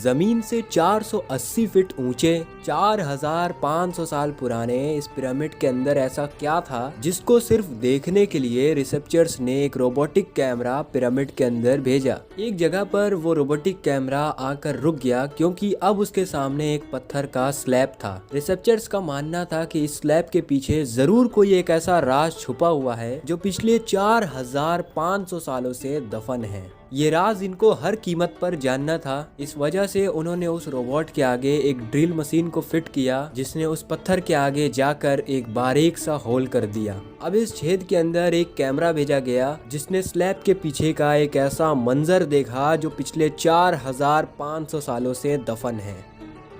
जमीन से 480 फीट ऊंचे 4500 साल पुराने इस पिरामिड के अंदर ऐसा क्या था जिसको सिर्फ देखने के लिए रिसर्चर्स ने एक रोबोटिक कैमरा पिरामिड के अंदर भेजा। एक जगह पर वो रोबोटिक कैमरा आकर रुक गया क्योंकि अब उसके सामने एक पत्थर का स्लैब था। रिसर्चर्स का मानना था कि इस स्लैब के पीछे जरूर कोई एक ऐसा राज छुपा हुआ है जो पिछले 4500 सालों से दफन है। ये राज इनको हर कीमत पर जानना था। इस वजह से उन्होंने उस रोबोट के आगे एक ड्रिल मशीन को फिट किया जिसने उस पत्थर के आगे जाकर एक बारीक सा होल कर दिया। अब इस छेद के अंदर एक कैमरा भेजा गया जिसने स्लैब के पीछे का एक ऐसा मंजर देखा जो पिछले 4500 सालों से दफन है।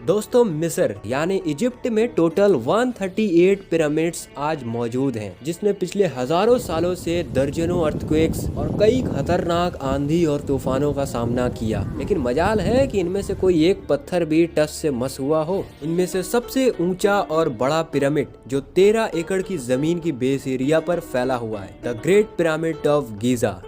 दोस्तों, मिस्र यानी इजिप्ट में टोटल 138 पिरामिड्स आज मौजूद हैं, जिसने पिछले हजारों सालों से दर्जनों अर्थक्वेक्स और कई खतरनाक आंधी और तूफानों का सामना किया। लेकिन मजाल है कि इनमें से कोई एक पत्थर भी टस से मस हुआ हो। इनमें से सबसे ऊंचा और बड़ा पिरामिड जो 13 एकड़ की जमीन की बेस एरिया पर फैला हुआ है, the great pyramid of Giza.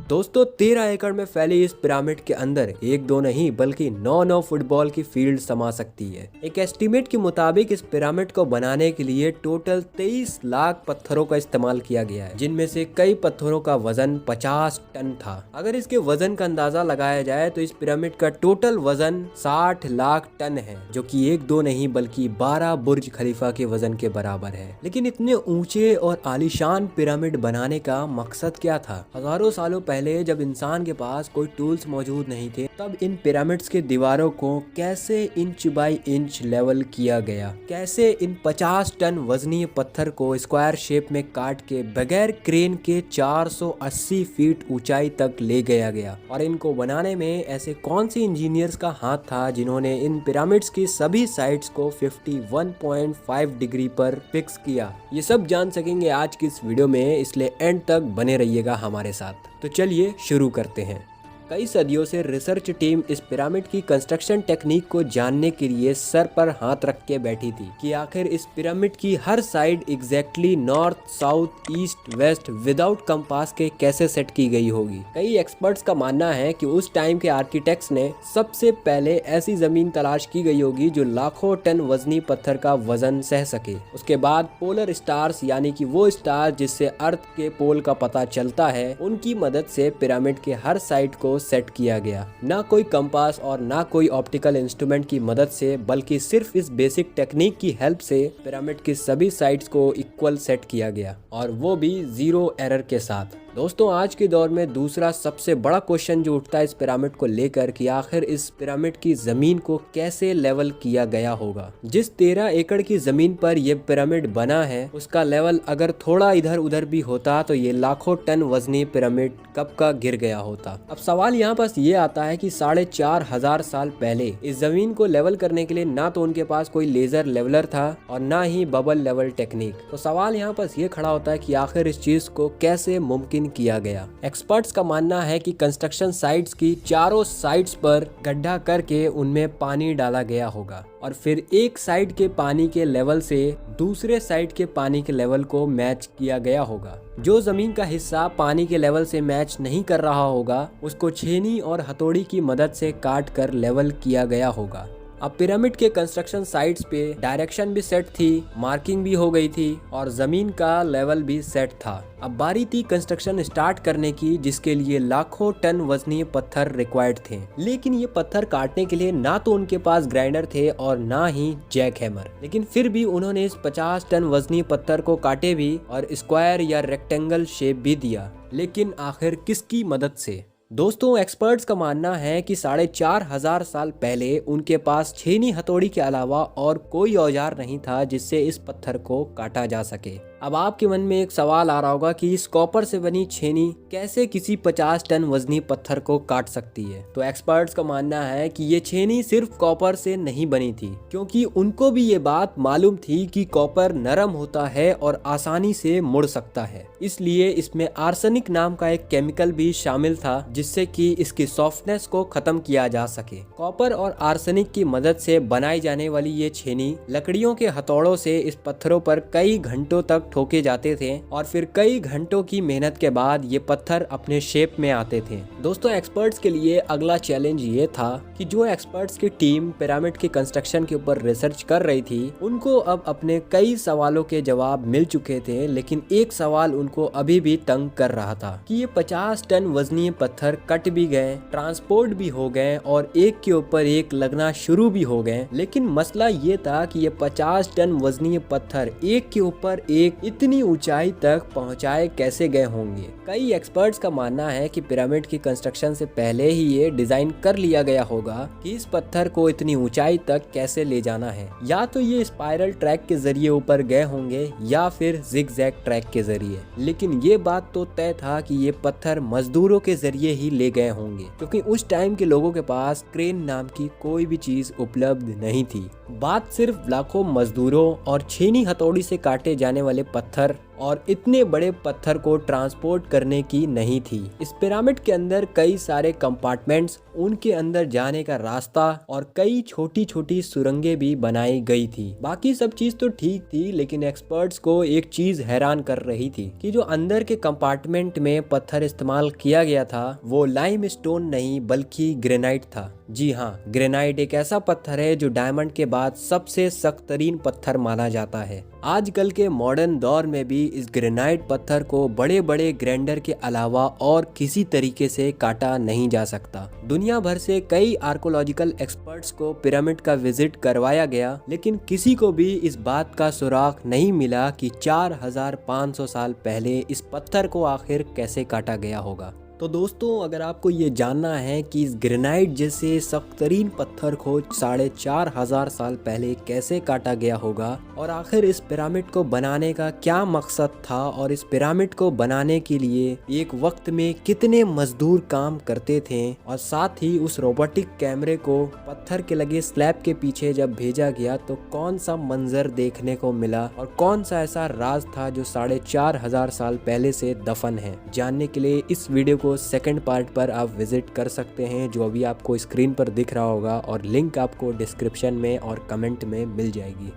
दोस्तों, 13 एकड़ में फैली इस पिरामिड के अंदर एक दो नहीं बल्कि 9 फुटबॉल की फील्ड समा सकती है। एक एस्टीमेट के मुताबिक इस पिरामिड को बनाने के लिए टोटल 23 लाख पत्थरों का इस्तेमाल किया गया है, जिनमें से कई पत्थरों का वजन 50 टन था। अगर इसके वजन का अंदाजा लगाया जाए तो इस पिरामिड का टोटल वजन 60 लाख टन है, जो कि एक दो नहीं बल्कि 12 बुर्ज खलीफा के वजन के बराबर है। लेकिन इतने ऊंचे और आलीशान पिरामिड बनाने का मकसद क्या था? हजारों सालों पहले जब इंसान के पास कोई टूल्स मौजूद नहीं थे, तब इन पिरामिड्स के दीवारों को कैसे इंच बाय इंच लेवल किया गया, कैसे इन 50 टन वजनी पत्थर को स्क्वायर शेप में काट के बगैर क्रेन के 480 फीट ऊंचाई तक ले गया और इनको बनाने में ऐसे कौन से इंजीनियर्स का हाथ था जिन्होंने इन पिरामिड्स की सभी साइड्स को 51.5 डिग्री पर फिक्स किया। ये सब जान सकेंगे आज की इस वीडियो में, इसलिए एंड तक बने रहिएगा हमारे साथ। तो चलिए शुरू करते हैं। कई सदियों से रिसर्च टीम इस पिरामिड की कंस्ट्रक्शन टेक्निक को जानने के लिए सर पर हाथ रख के बैठी थी कि आखिर इस पिरामिड की हर side exactly north, south, east, west without compass के कैसे सेट की गई होगी। कई एक्सपर्ट्स का मानना है कि उस टाइम के आर्किटेक्ट्स ने सबसे पहले ऐसी जमीन तलाश की गई होगी जो लाखों टन वजनी पत्थर का वजन सह सके। उसके बाद पोलर स्टार्स यानी कि वो स्टार जिससे अर्थ के पोल का पता चलता है, उनकी मदद से पिरामिड के हर साइड को सेट किया गया। ना कोई कंपास और ना कोई ऑप्टिकल इंस्ट्रूमेंट की मदद से, बल्कि सिर्फ इस बेसिक टेक्निक की हेल्प से पिरामिड की सभी साइड्स को इक्वल सेट किया गया, और वो भी 0 एरर के साथ। दोस्तों, आज के दौर में दूसरा सबसे बड़ा क्वेश्चन जो उठता है इस पिरामिड को लेकर कि आखिर इस पिरामिड की जमीन को कैसे लेवल किया गया होगा। जिस 13 एकड़ की जमीन पर यह पिरामिड बना है, उसका लेवल अगर थोड़ा इधर उधर भी होता तो ये लाखों टन वजनी पिरामिड कब का गिर गया होता। अब सवाल यहाँ पास ये आता है कि 4500 साल पहले इस जमीन को लेवल करने के लिए ना तो उनके पास कोई लेजर लेवलर था और ना ही बबल लेवल टेक्निक। तो सवाल यहाँ पास ये खड़ा होता है कि आखिर इस चीज को कैसे मुमकिन किया गया। एक्सपर्ट्स का मानना है कि कंस्ट्रक्शन साइट्स की चारों साइड्स पर गड्ढा करके उनमें पानी डाला गया होगा और फिर एक साइड के पानी के लेवल से दूसरे साइड के पानी के लेवल को मैच किया गया होगा। जो जमीन का हिस्सा पानी के लेवल से मैच नहीं कर रहा होगा, उसको छेनी और हथौड़ी की मदद से काट कर लेवल किया गया होगा। अब पिरामिड के कंस्ट्रक्शन साइट्स पे डायरेक्शन भी सेट थी, मार्किंग भी हो गई थी और जमीन का लेवल भी सेट था। अब बारी थी कंस्ट्रक्शन स्टार्ट करने की, जिसके लिए लाखों टन वजनी पत्थर रिक्वायर्ड थे। लेकिन ये पत्थर काटने के लिए ना तो उनके पास ग्राइंडर थे और ना ही जैक हैमर। लेकिन फिर भी उन्होंने इस 50 टन वजनी पत्थर को काटे भी और स्क्वायर या रेक्टेंगल शेप भी दिया। लेकिन आखिर किसकी मदद से? दोस्तों, एक्सपर्ट्स का मानना है कि 4500 साल पहले उनके पास छेनी हथौड़ी के अलावा और कोई औजार नहीं था जिससे इस पत्थर को काटा जा सके। अब आपके मन में एक सवाल आ रहा होगा कि इस कॉपर से बनी छेनी कैसे किसी 50 टन वजनी पत्थर को काट सकती है। तो एक्सपर्ट्स का मानना है कि ये छेनी सिर्फ कॉपर से नहीं बनी थी, क्योंकि उनको भी ये बात मालूम थी कि कॉपर नरम होता है और आसानी से मुड़ सकता है। इसलिए इसमें आर्सेनिक नाम का एक केमिकल भी शामिल था जिससे कि इसकी सॉफ्टनेस को खत्म किया जा सके। कॉपर और आर्सेनिक की मदद से बनाई जाने वाली ये छेनी लकड़ियों के हथौड़ों से इस पत्थरों पर कई घंटों तक तक ठोके जाते थे और फिर कई घंटों की मेहनत के बाद ये पत्थर अपने शेप में आते थे। दोस्तों, एक्सपर्ट्स के लिए अगला चैलेंज ये था कि जो एक्सपर्ट्स की टीम पिरामिड के कंस्ट्रक्शन के ऊपर रिसर्च कर रही थी, उनको अब अपने कई सवालों के जवाब मिल चुके थे, लेकिन एक सवाल उनको अभी भी तंग कर रहा था कि ये 50 टन वजनी पत्थर कट भी गए, ट्रांसपोर्ट भी हो गए और एक के ऊपर एक लगना शुरू भी हो गए, लेकिन मसला ये था कि ये 50 टन वजनी पत्थर एक के ऊपर एक इतनी ऊंचाई तक पहुंचाए कैसे गए होंगे। कई एक्सपर्ट्स का मानना है कि पिरामिड की कंस्ट्रक्शन से पहले ही ये डिजाइन कर लिया गया होगा कि इस पत्थर को इतनी ऊंचाई तक कैसे ले जाना है। या तो ये स्पाइरल ट्रैक के जरिए ऊपर गए होंगे या फिर जिगजैग ट्रैक के जरिए, लेकिन ये बात तो तय था कि ये पत्थर मजदूरों के जरिए ही ले गए होंगे, क्योंकि उस टाइम के लोगों के पास क्रेन नाम की कोई भी चीज उपलब्ध नहीं थी। बात सिर्फ लाखों मजदूरों और छेनी हथौड़ी से काटे जाने वाले पत्थर और इतने बड़े पत्थर को ट्रांसपोर्ट करने की नहीं थी। इस पिरामिड के अंदर कई सारे कंपार्टमेंट्स, उनके अंदर जाने का रास्ता और कई छोटी छोटी सुरंगें भी बनाई गई थी। बाकी सब चीज तो ठीक थी, लेकिन एक्सपर्ट्स को एक चीज हैरान कर रही थी कि जो अंदर के कंपार्टमेंट में पत्थर इस्तेमाल किया गया था वो लाइमस्टोन नहीं बल्कि ग्रेनाइट था। जी हाँ, ग्रेनाइट एक ऐसा पत्थर है जो डायमंड के बाद सबसे सख्त तरीन पत्थर माना जाता है। आजकल के मॉडर्न दौर में भी इस ग्रेनाइट पत्थर को बड़े बड़े ग्राइंडर के अलावा और किसी तरीके से काटा नहीं जा सकता। दुनिया भर से कई आर्कोलॉजिकल एक्सपर्ट्स को पिरामिड का विजिट करवाया गया, लेकिन किसी को भी इस बात का सुराग नहीं मिला कि 4500 साल पहले इस पत्थर को आखिर कैसे काटा गया होगा। तो दोस्तों, अगर आपको ये जानना है कि इस ग्रेनाइट जैसे सख्तरीन पत्थर को 4500 साल पहले कैसे काटा गया होगा और आखिर इस पिरामिड को बनाने का क्या मकसद था और इस पिरामिड को बनाने के लिए एक वक्त में कितने मजदूर काम करते थे, और साथ ही उस रोबोटिक कैमरे को पत्थर के लगे स्लैब के पीछे जब भेजा गया तो कौन सा मंजर देखने को मिला और कौन सा ऐसा राज था जो 4500 साल पहले से दफन है, जानने के लिए इस वीडियो को सेकंड पार्ट पर आप विजिट कर सकते हैं, जो अभी आपको स्क्रीन पर दिख रहा होगा और लिंक आपको डिस्क्रिप्शन में और कमेंट में मिल जाएगी।